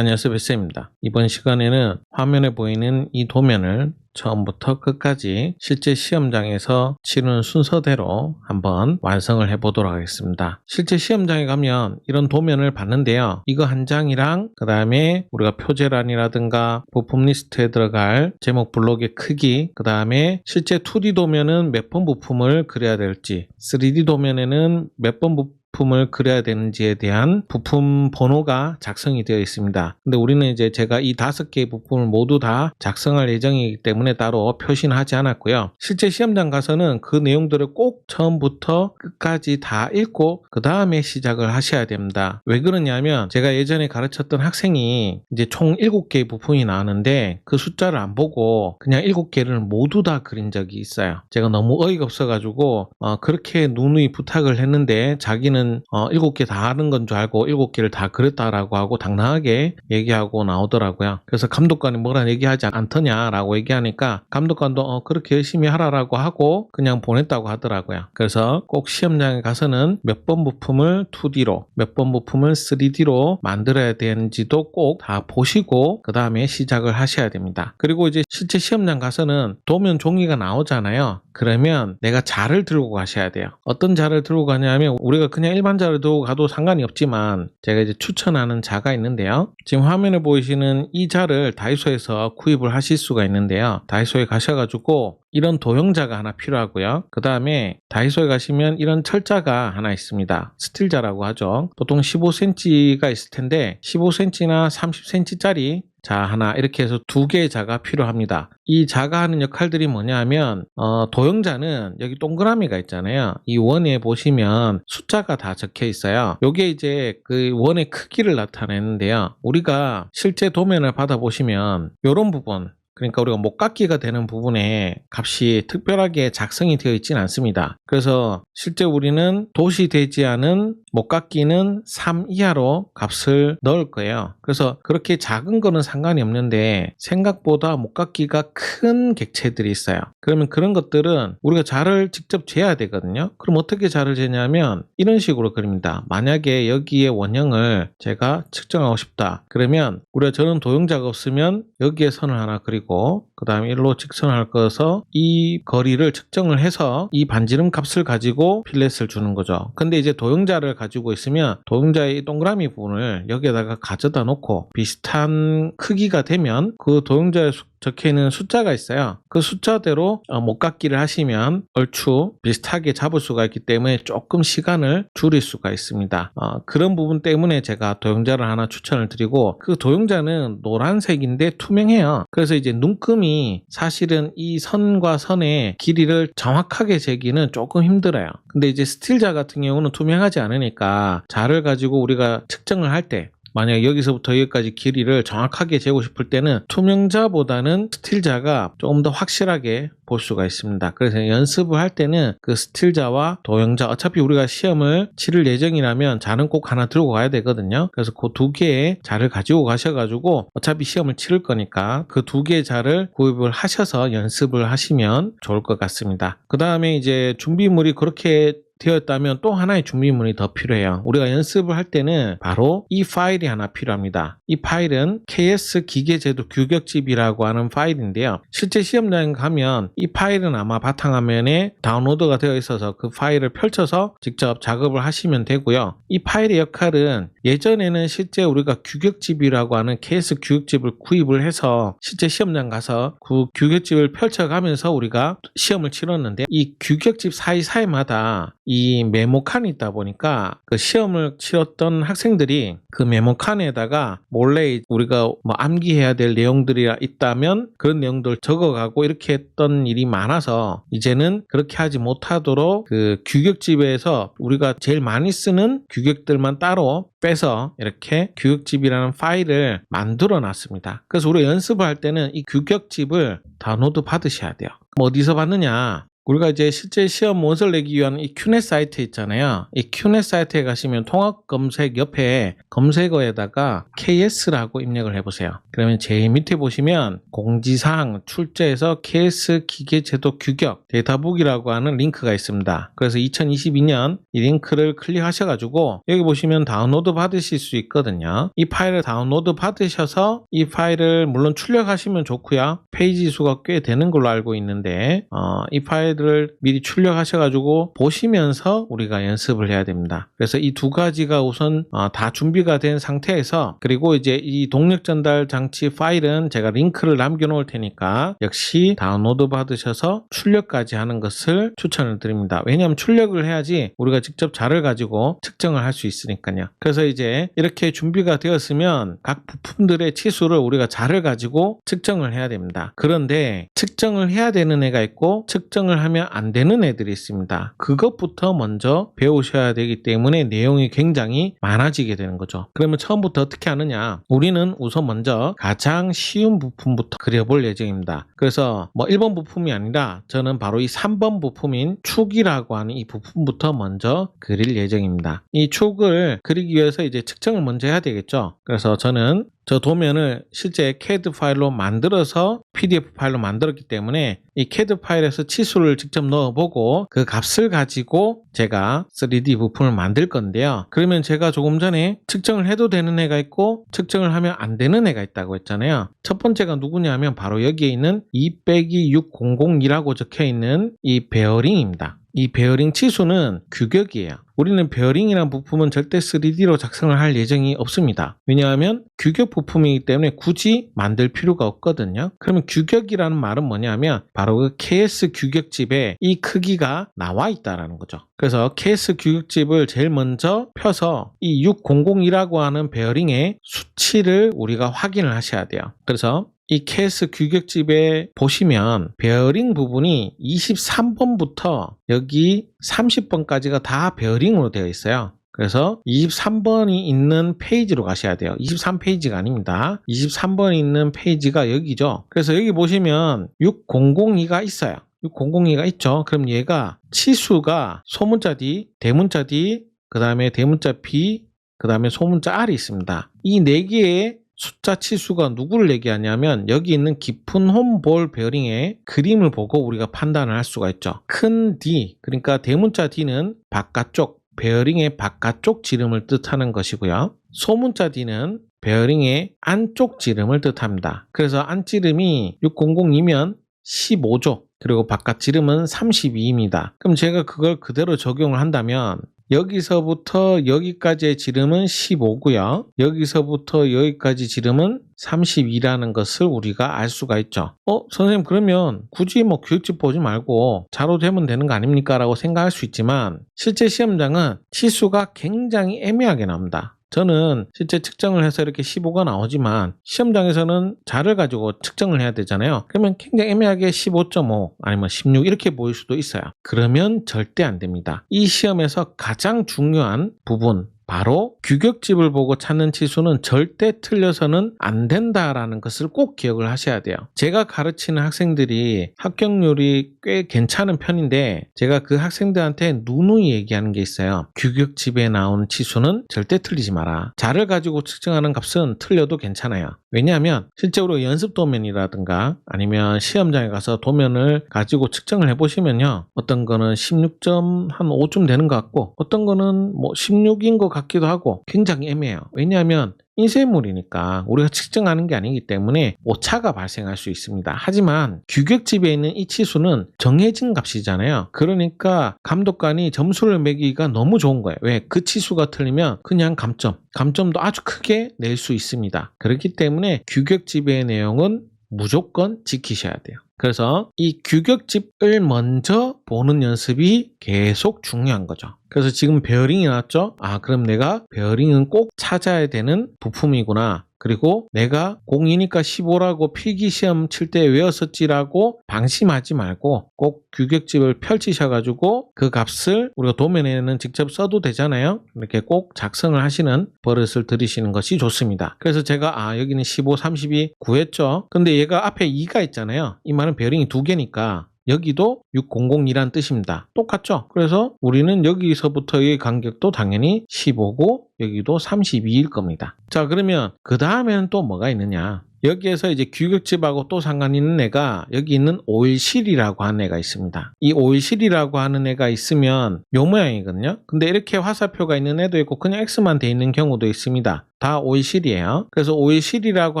안녕하세요, 뱃쌤입니다. 이번 시간에는 화면에 보이는 이 도면을 처음부터 끝까지 실제 시험장에서 치르는 순서대로 한번 완성을 해보도록 하겠습니다. 실제 시험장에 가면 이런 도면을 봤는데요. 이거 한 장이랑 그 다음에 우리가 표제란이라든가 부품 리스트에 들어갈 제목 블록의 크기, 그 다음에 실제 2D 도면은 몇 번 부품을 그려야 될지, 3D 도면에는 몇 번 부품을 그려야 되는지에 대한 부품 번호가 작성이 되어 있습니다. 근데 우리는 이제 제가 이 5개의 부품을 모두 다 작성할 예정이기 때문에 따로 표시는 하지 않았고요. 실제 시험장 가서는 그 내용들을 꼭 처음부터 끝까지 다 읽고 그 다음에 시작을 하셔야 됩니다. 왜 그러냐면 제가 예전에 가르쳤던 학생이 이제 총 7개의 부품이 나왔는데 그 숫자를 안 보고 그냥 7개를 모두 다 그린 적이 있어요. 제가 너무 어이가 없어가지고 그렇게 누누이 부탁을 했는데 자기는 7개 다 하는 건 줄 알고 7개를 다 그렸다라고 하고 당당하게 얘기하고 나오더라고요. 그래서 감독관이 뭐라 얘기하지 않더냐라고 얘기하니까 감독관도 그렇게 열심히 하라라고 하고 그냥 보냈다고 하더라고요. 그래서 꼭 시험장에 가서는 몇 번 부품을 2D로 몇 번 부품을 3D로 만들어야 되는지도 꼭 다 보시고 그 다음에 시작을 하셔야 됩니다. 그리고 이제 실제 시험장 가서는 도면 종이가 나오잖아요. 그러면 내가 자를 들고 가셔야 돼요. 어떤 자를 들고 가냐면 우리가 그냥 일반 자를 들고 가도 상관이 없지만 제가 이제 추천하는 자가 있는데요. 지금 화면에 보이시는 이 자를 다이소에서 구입을 하실 수가 있는데요. 다이소에 가셔가지고 이런 도형자가 하나 필요하고요. 그 다음에 다이소에 가시면 이런 철자가 하나 있습니다. 스틸자라고 하죠. 보통 15cm가 있을 텐데 15cm나 30cm짜리 자 하나 이렇게 해서 2개의 자가 필요합니다. 이 자가 하는 역할들이 뭐냐 하면 도형자는 여기 동그라미가 있잖아요. 이 원에 보시면 숫자가 다 적혀 있어요. 요게 이제 그 원의 크기를 나타내는데요. 우리가 실제 도면을 받아보시면 요런 부분, 그러니까 우리가 목깎이가 되는 부분에 값이 특별하게 작성이 되어 있지는 않습니다. 그래서 실제 우리는 도시되지 않은 목깎이는 3 이하로 값을 넣을 거예요. 그래서 그렇게 작은 거는 상관이 없는데 생각보다 목깎이가 큰 객체들이 있어요. 그러면 그런 것들은 우리가 자를 직접 재야 되거든요. 그럼 어떻게 자를 재냐면 이런 식으로 그립니다. 만약에 여기에 원형을 제가 측정하고 싶다. 그러면 우리가 저는 도형자가 없으면 여기에 선을 하나 그리고 그 다음에 일로 직선을 그어서 이 거리를 측정을 해서 이 반지름 값을 가지고 필렛을 주는 거죠. 근데 이제 도형자를 가지고 있으면 도형자의 동그라미 부분을 여기에다가 가져다 놓고 비슷한 크기가 되면 그 도형자에 적혀있는 숫자가 있어요. 그 숫자대로 목깎이를 하시면 얼추 비슷하게 잡을 수가 있기 때문에 조금 시간을 줄일 수가 있습니다. 그런 부분 때문에 제가 도형자를 하나 추천을 드리고 그 도형자는 노란색인데 투명해요. 그래서 이제 눈금이 사실은 이 선과 선의 길이를 정확하게 재기는 조금 힘들어요. 근데 이제 스틸자 같은 경우는 투명하지 않으니까 자를 가지고 우리가 측정을 할 때 만약 여기서부터 여기까지 길이를 정확하게 재고 싶을 때는 투명자보다는 스틸자가 조금 더 확실하게 볼 수가 있습니다. 그래서 연습을 할 때는 그 스틸자와 도형자, 어차피 우리가 시험을 치를 예정이라면 자는 꼭 하나 들고 가야 되거든요. 그래서 그 2개의 자를 가지고 가셔가지고 어차피 시험을 치를 거니까 그 2개의 자를 구입을 하셔서 연습을 하시면 좋을 것 같습니다. 그 다음에 이제 준비물이 그렇게 되었다면 또 하나의 준비물이 더 필요해요. 우리가 연습을 할 때는 바로 이 파일이 하나 필요합니다. 이 파일은 KS 기계제도 규격집이라고 하는 파일인데요. 실제 시험장에 가면 이 파일은 아마 바탕화면에 다운로드가 되어 있어서 그 파일을 펼쳐서 직접 작업을 하시면 되고요. 이 파일의 역할은 예전에는 실제 우리가 규격집이라고 하는 KS 규격집을 구입을 해서 실제 시험장 가서 그 규격집을 펼쳐가면서 우리가 시험을 치렀는데 이 규격집 사이사이마다 이 메모칸이 있다 보니까 그 시험을 치렀던 학생들이 그 메모칸에다가 몰래 우리가 뭐 암기해야 될 내용들이 있다면 그런 내용들을 적어가고 이렇게 했던 일이 많아서 이제는 그렇게 하지 못하도록 그 규격집에서 우리가 제일 많이 쓰는 규격들만 따로 빼서 이렇게 규격집이라는 파일을 만들어 놨습니다. 그래서 우리가 연습을 할 때는 이 규격집을 다운로드 받으셔야 돼요. 어디서 받느냐? 우리가 이제 실제 시험 원서를 내기 위한 이 큐넷 사이트 있잖아요. 이 큐넷 사이트에 가시면 통합 검색 옆에 검색어에다가 KS라고 입력을 해보세요. 그러면 제일 밑에 보시면 공지사항 출제에서 KS 기계제도 규격 데이터북이라고 하는 링크가 있습니다. 그래서 2022년 이 링크를 클릭하셔가지고 여기 보시면 다운로드 받으실 수 있거든요. 이 파일을 다운로드 받으셔서 이 파일을 물론 출력하시면 좋고요. 페이지 수가 꽤 되는 걸로 알고 있는데 이 파일을 미리 출력하셔가지고 보시면서 우리가 연습을 해야 됩니다. 그래서 이 두 가지가 우선 다 준비가 된 상태에서, 그리고 이제 이 동력 전달 장치 파일은 제가 링크를 남겨놓을 테니까 역시 다운로드 받으셔서 출력까지 하는 것을 추천을 드립니다. 왜냐하면 출력을 해야지 우리가 직접 자를 가지고 측정을 할 수 있으니까요. 그래서 이제 이렇게 준비가 되었으면 각 부품들의 치수를 우리가 자를 가지고 측정을 해야 됩니다. 그런데 측정을 해야 되는 애가 있고 측정을 하면 안 되는 애들이 있습니다. 그것부터 먼저 배우셔야 되기 때문에 내용이 굉장히 많아지게 되는 거죠. 그러면 처음부터 어떻게 하느냐? 우리는 우선 먼저 가장 쉬운 부품부터 그려볼 예정입니다. 그래서 1번 부품이 아니라 저는 바로 이 3번 부품인 축이라고 하는 이 부품부터 먼저 그릴 예정입니다. 이 축을 그리기 위해서 이제 측정을 먼저 해야 되겠죠. 그래서 저는 저 도면을 실제 CAD 파일로 만들어서 PDF 파일로 만들었기 때문에 이 CAD 파일에서 치수를 직접 넣어보고 그 값을 가지고 제가 3D 부품을 만들 건데요. 그러면 제가 조금 전에 측정을 해도 되는 애가 있고 측정을 하면 안 되는 애가 있다고 했잖아요. 첫 번째가 누구냐면 바로 여기에 있는 2-6002라고 적혀있는 이 베어링입니다. 이 베어링 치수는 규격이에요. 우리는 베어링이라는 부품은 절대 3D로 작성을 할 예정이 없습니다. 왜냐하면 규격 부품이기 때문에 굳이 만들 필요가 없거든요. 그러면 규격이라는 말은 뭐냐면 바로 그 KS 규격집에 이 크기가 나와 있다라는 거죠. 그래서 KS 규격집을 제일 먼저 펴서 이 6002라고 하는 베어링의 수치를 우리가 확인을 하셔야 돼요. 그래서 이 KS 규격집에 보시면 베어링 부분이 23번부터 여기 30번까지가 다 베어링으로 되어 있어요. 그래서 23번이 있는 페이지로 가셔야 돼요. 23페이지가 아닙니다. 23번이 있는 페이지가 여기죠. 그래서 여기 보시면 6002가 있어요. 6002가 있죠. 그럼 얘가 치수가 소문자 D, 대문자 D, 그 다음에 대문자 B, 그 다음에 소문자 R이 있습니다. 이 4개의 숫자 치수가 누구를 얘기하냐면 여기 있는 깊은 홈볼 베어링의 그림을 보고 우리가 판단을 할 수가 있죠. 큰 D, 그러니까 대문자 D는 바깥쪽, 베어링의 바깥쪽 지름을 뜻하는 것이고요. 소문자 D는 베어링의 안쪽 지름을 뜻합니다. 그래서 안지름이 600이면 15조, 그리고 바깥 지름은 32입니다. 그럼 제가 그걸 그대로 적용을 한다면 여기서부터 여기까지의 지름은 15고요. 여기서부터 여기까지 지름은 32라는 것을 우리가 알 수가 있죠. 선생님 그러면 굳이 규격집 보지 말고 자로 되면 되는 거 아닙니까? 라고 생각할 수 있지만 실제 시험장은 치수가 굉장히 애매하게 나옵니다. 저는 실제 측정을 해서 이렇게 15가 나오지만 시험장에서는 자를 가지고 측정을 해야 되잖아요. 그러면 굉장히 애매하게 15.5 아니면 16 이렇게 보일 수도 있어요. 그러면 절대 안 됩니다. 이 시험에서 가장 중요한 부분, 바로 규격집을 보고 찾는 치수는 절대 틀려서는 안 된다라는 것을 꼭 기억을 하셔야 돼요. 제가 가르치는 학생들이 합격률이 꽤 괜찮은 편인데 제가 그 학생들한테 누누이 얘기하는 게 있어요. 규격집에 나온 치수는 절대 틀리지 마라. 자를 가지고 측정하는 값은 틀려도 괜찮아요. 왜냐하면 실제로 연습 도면이라든가 아니면 시험장에 가서 도면을 가지고 측정을 해보시면요. 어떤 거는 16.5쯤 되는 것 같고 어떤 거는 16인 것 같기도 하고 굉장히 애매해요. 왜냐하면 인쇄물이니까 우리가 측정하는 게 아니기 때문에 오차가 발생할 수 있습니다. 하지만 규격집에 있는 이 치수는 정해진 값이잖아요. 그러니까 감독관이 점수를 매기기가 너무 좋은 거예요. 왜? 그 치수가 틀리면 그냥 감점도 아주 크게 낼 수 있습니다. 그렇기 때문에 규격집의 내용은 무조건 지키셔야 돼요. 그래서 이 규격집을 먼저 보는 연습이 계속 중요한 거죠. 그래서 지금 베어링이 나왔죠? 그럼 내가 베어링은 꼭 찾아야 되는 부품이구나. 그리고 내가 02니까 15라고 필기시험 칠 때 외웠었지라고 방심하지 말고 꼭 규격집을 펼치셔가지고 그 값을 우리가 도면에는 직접 써도 되잖아요. 이렇게 꼭 작성을 하시는 버릇을 들이시는 것이 좋습니다. 그래서 제가 여기는 15, 32 구했죠. 근데 얘가 앞에 2가 있잖아요. 이 말은 베어링이 2개니까 여기도 6002란 뜻입니다. 똑같죠? 그래서 우리는 여기서부터의 간격도 당연히 15고 여기도 32일 겁니다. 자, 그러면 그 다음에는 또 뭐가 있느냐? 여기에서 이제 규격집하고 또 상관 있는 애가 여기 있는 오일실이라고 하는 애가 있습니다. 이 오일실이라고 하는 애가 있으면 요 모양이거든요. 근데 이렇게 화살표가 있는 애도 있고 그냥 X만 돼 있는 경우도 있습니다. 다 오일실이에요. 그래서 오일실이라고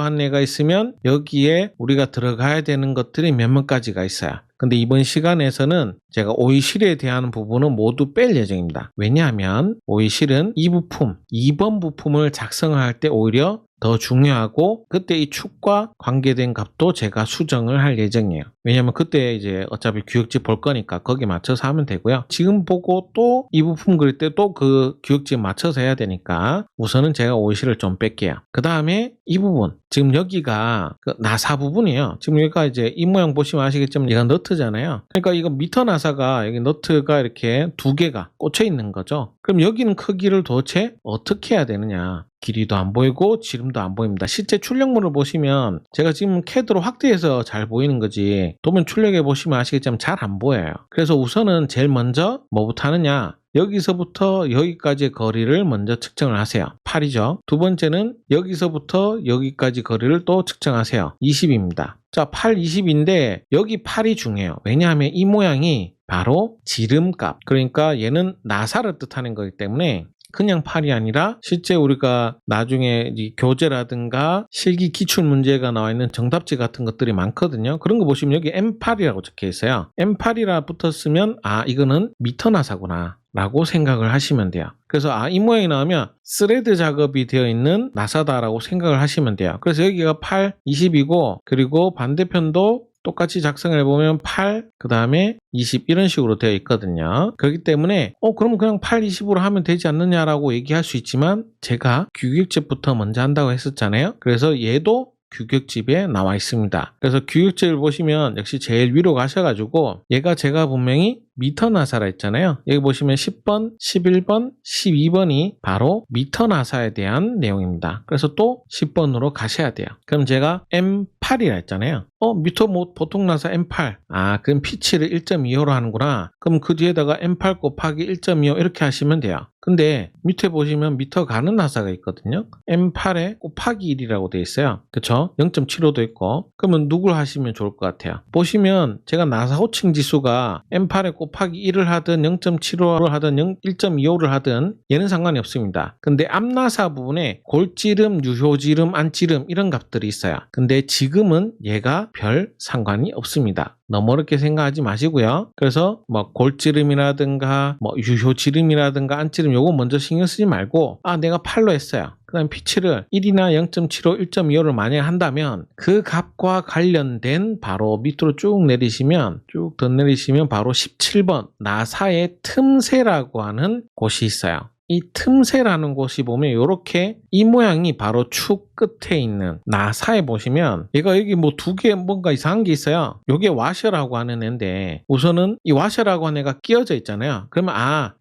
하는 애가 있으면 여기에 우리가 들어가야 되는 것들이 몇몇 가지가 있어요. 근데 이번 시간에서는 제가 오일실에 대한 부분은 모두 뺄 예정입니다. 왜냐하면 오일실은 이 부품, 2번 부품을 작성할 때 오히려 더 중요하고 그때 이 축과 관계된 값도 제가 수정을 할 예정이에요. 왜냐면 그때 이제 어차피 규격집 볼 거니까 거기에 맞춰서 하면 되고요. 지금 보고 또 이 부품 그릴 때 또 그 규격집 맞춰서 해야 되니까 우선은 제가 오일실을 좀 뺄게요. 그 다음에 이 부분, 지금 여기가 그 나사 부분이에요. 지금 여기가 이제 이 모양 보시면 아시겠지만 얘가 너트잖아요. 그러니까 이거 미터 나사가 여기 너트가 이렇게 두 개가 꽂혀 있는 거죠. 그럼 여기는 크기를 도대체 어떻게 해야 되느냐? 길이도 안 보이고 지름도 안 보입니다. 실제 출력물을 보시면 제가 지금 CAD로 확대해서 잘 보이는 거지 도면 출력해 보시면 아시겠지만 잘 안 보여요. 그래서 우선은 제일 먼저 뭐부터 하느냐? 여기서부터 여기까지의 거리를 먼저 측정을 하세요. 8이죠. 두 번째는 여기서부터 여기까지 거리를 또 측정하세요. 20입니다. 자, 8, 20인데 여기 8이 중요해요. 왜냐하면 이 모양이 바로 지름값. 그러니까 얘는 나사를 뜻하는 거기 때문에 그냥 8이 아니라 실제 우리가 나중에 교재라든가 실기 기출 문제가 나와 있는 정답지 같은 것들이 많거든요. 그런 거 보시면 여기 M8이라고 적혀 있어요. M8이라 붙었으면 아 이거는 미터 나사구나 라고 생각을 하시면 돼요. 그래서 아 이 모양이 나오면 스레드 작업이 되어 있는 나사다라고 생각을 하시면 돼요. 그래서 여기가 8, 20이고 그리고 반대편도 똑같이 작성을 해보면 8, 그 다음에 20 이런 식으로 되어 있거든요. 그렇기 때문에 그럼 그냥 8, 20으로 하면 되지 않느냐라고 얘기할 수 있지만 제가 규격집부터 먼저 한다고 했었잖아요. 그래서 얘도 규격집에 나와 있습니다. 그래서 규격집을 보시면 역시 제일 위로 가셔가지고 얘가 제가 분명히 미터 나사라 했잖아요. 여기 보시면 10번, 11번, 12번이 바로 미터 나사에 대한 내용입니다. 그래서 또 10번으로 가셔야 돼요. 그럼 제가 M8이라 했잖아요. 미터 뭐 보통 나사 M8. 아, 그럼 피치를 1.25로 하는구나. 그럼 그 뒤에다가 M8 곱하기 1.25 이렇게 하시면 돼요. 근데 밑에 보시면 미터 가는 나사가 있거든요. M8에 곱하기 1이라고 되어 있어요. 그쵸? 0.75도 있고. 그러면 누굴 하시면 좋을 것 같아요? 보시면 제가 나사 호칭 지수가 M8에 곱하기 1을 하든 0.75를 하든 1.25를 하든 얘는 상관이 없습니다. 근데 앞나사 부분에 골지름, 유효지름, 안지름 이런 값들이 있어요. 근데 지금은 얘가 별 상관이 없습니다. 너무 어렵게 생각하지 마시고요. 그래서 뭐 골지름이라든가 뭐 유효지름이라든가 안지름 요거 먼저 신경 쓰지 말고 내가 8로 했어요. 그 다음 피치를 1이나 0.75, 1.25를 만약 한다면 그 값과 관련된 바로 밑으로 쭉 내리시면 쭉 더 내리시면 바로 17번 나사의 틈새라고 하는 곳이 있어요. 이 틈새라는 곳이 보면 이렇게 이 모양이 바로 축 끝에 있는 나사에 보시면 얘가 여기 뭐 두 개 뭔가 이상한 게 있어요. 이게 와셔라고 하는 애인데 우선은 이 와셔라고 하는 애가 끼어져 있잖아요. 그러면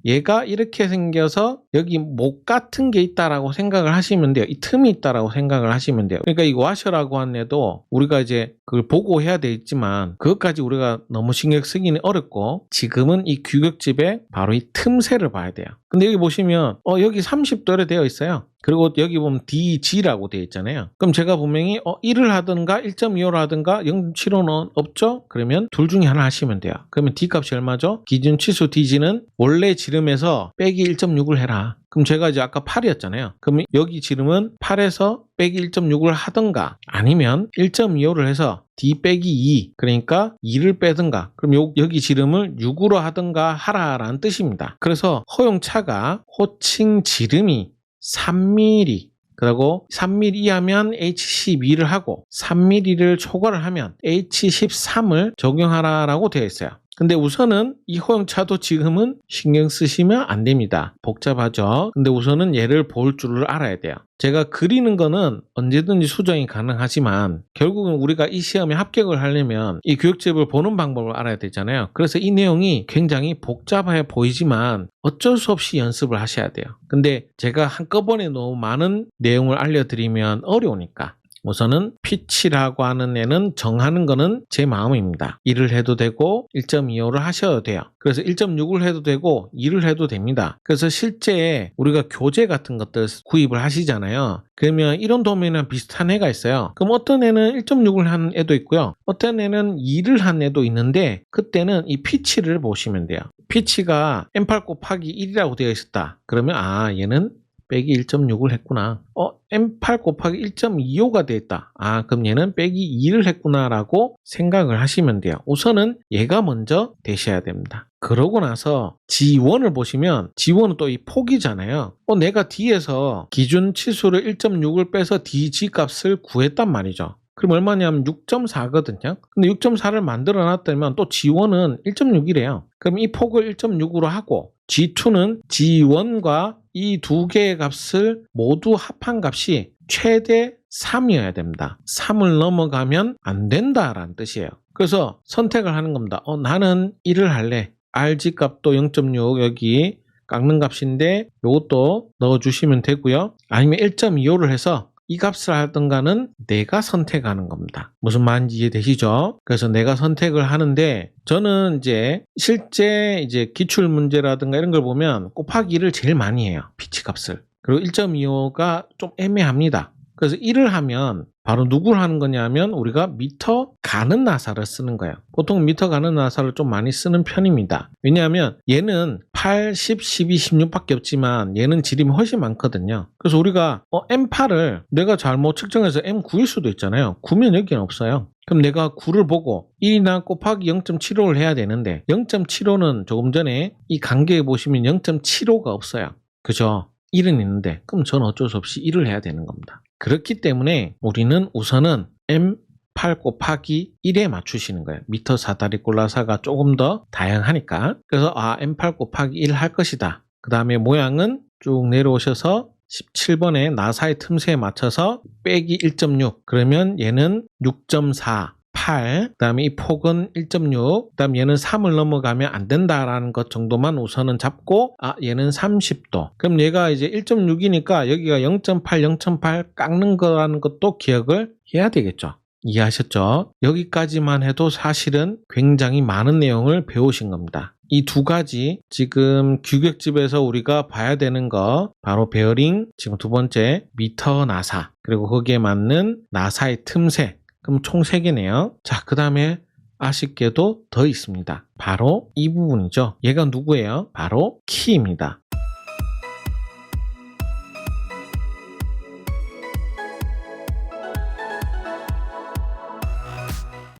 얘가 이렇게 생겨서 여기 목 같은 게 있다라고 생각을 하시면 돼요. 이 틈이 있다라고 생각을 하시면 돼요. 그러니까 이 와셔라고 하는 애도 우리가 이제 그걸 보고 해야 되겠지만 그것까지 우리가 너무 신경 쓰기는 어렵고 지금은 이 규격집에 바로 이 틈새를 봐야 돼요. 근데 여기 보시면 여기 30도로 되어 있어요. 그리고 여기 보면 DG라고 되어 있잖아요. 그럼 제가 분명히 1을 하든가 1.25를 하든가 0.75는 없죠? 그러면 둘 중에 하나 하시면 돼요. 그러면 D 값이 얼마죠? 기준 치수 DG는 원래 지름에서 빼기 1.6을 해라. 그럼 제가 이제 아까 8이었잖아요. 그러면 여기 지름은 8에서 빼기 1.6을 하든가 아니면 1.25를 해서 D 빼기 2 그러니까 2를 빼든가 그럼 여기 지름을 6으로 하든가 하라라는 뜻입니다. 그래서 허용차가 호칭 지름이 3mm 그리고 3mm 이하면 H12를 하고 3mm를 초과를 하면 H13을 적용하라라고 되어 있어요. 근데 우선은 이 허용차도 지금은 신경 쓰시면 안 됩니다. 복잡하죠. 근데 우선은 얘를 볼 줄을 알아야 돼요. 제가 그리는 거는 언제든지 수정이 가능하지만 결국은 우리가 이 시험에 합격을 하려면 이 교육집을 보는 방법을 알아야 되잖아요. 그래서 이 내용이 굉장히 복잡해 보이지만 어쩔 수 없이 연습을 하셔야 돼요. 근데 제가 한꺼번에 너무 많은 내용을 알려드리면 어려우니까 우선은 피치라고 하는 애는 정하는 거는 제 마음입니다. 1을 해도 되고 1.25를 하셔도 돼요. 그래서 1.6을 해도 되고 2를 해도 됩니다. 그래서 실제 우리가 교재 같은 것들 구입을 하시잖아요. 그러면 이런 도면이랑 비슷한 애가 있어요. 그럼 어떤 애는 1.6을 한 애도 있고요. 어떤 애는 2를 한 애도 있는데 그때는 이 피치를 보시면 돼요. 피치가 M8 곱하기 1이라고 되어 있었다. 그러면 얘는 빼기 1.6을 했구나. M8 곱하기 1.25가 되어 있다. 그럼 얘는 빼기 2를 했구나 라고 생각을 하시면 돼요. 우선은 얘가 먼저 되셔야 됩니다. 그러고 나서 G1을 보시면 G1은 또 이 폭이잖아요. 내가 D에서 기준 치수를 1.6을 빼서 DG 값을 구했단 말이죠. 그럼 얼마냐면 6.4거든요. 근데 6.4를 만들어 놨다면 또 G1은 1.6이래요. 그럼 이 폭을 1.6으로 하고 G2는 G1과 이 두 개의 값을 모두 합한 값이 최대 3이어야 됩니다. 3을 넘어가면 안 된다라는 뜻이에요. 그래서 선택을 하는 겁니다. 나는 1을 할래. RG 값도 0.6 여기 깎는 값인데 이것도 넣어주시면 되고요. 아니면 1.25를 해서 이 값을 하던가는 내가 선택하는 겁니다. 무슨 말인지 이해되시죠? 그래서 내가 선택을 하는데 저는 실제 기출 문제라든가 이런 걸 보면 곱하기 1을 제일 많이 해요. 피치 값을. 그리고 1.25가 좀 애매합니다. 그래서 1을 하면 바로 누굴 하는 거냐면 우리가 미터 가는 나사를 쓰는 거예요. 보통 미터 가는 나사를 좀 많이 쓰는 편입니다. 왜냐하면 얘는 8, 10, 12, 16밖에 없지만 얘는 지름이 훨씬 많거든요. 그래서 우리가 M8을 내가 잘못 측정해서 M9일 수도 있잖아요. 9면 여기는 없어요. 그럼 내가 9를 보고 1이나 곱하기 0.75를 해야 되는데 0.75는 조금 전에 이 관계에 보시면 0.75가 없어요. 그죠? 1은 있는데 그럼 저는 어쩔 수 없이 1을 해야 되는 겁니다. 그렇기 때문에 우리는 우선은 M8 곱하기 1에 맞추시는 거예요. 미터 사다리 꼴라사가 조금 더 다양하니까. 그래서 M8 곱하기 1 할 것이다. 그 다음에 모양은 쭉 내려오셔서 17번에 나사의 틈새에 맞춰서 빼기 1.6 그러면 얘는 6.4 8, 그 다음에 이 폭은 1.6, 그 다음에 얘는 3을 넘어가면 안 된다라는 것 정도만 우선은 잡고 얘는 30도. 그럼 얘가 이제 1.6이니까 여기가 0.8, 0.8 깎는 거라는 것도 기억을 해야 되겠죠. 이해하셨죠? 여기까지만 해도 사실은 굉장히 많은 내용을 배우신 겁니다. 이 두 가지 지금 규격집에서 우리가 봐야 되는 거 바로 베어링, 지금 두 번째 미터 나사, 그리고 거기에 맞는 나사의 틈새. 그럼 총 3개네요. 자, 그 다음에 아쉽게도 더 있습니다. 바로 이 부분이죠. 얘가 누구예요? 바로 키입니다.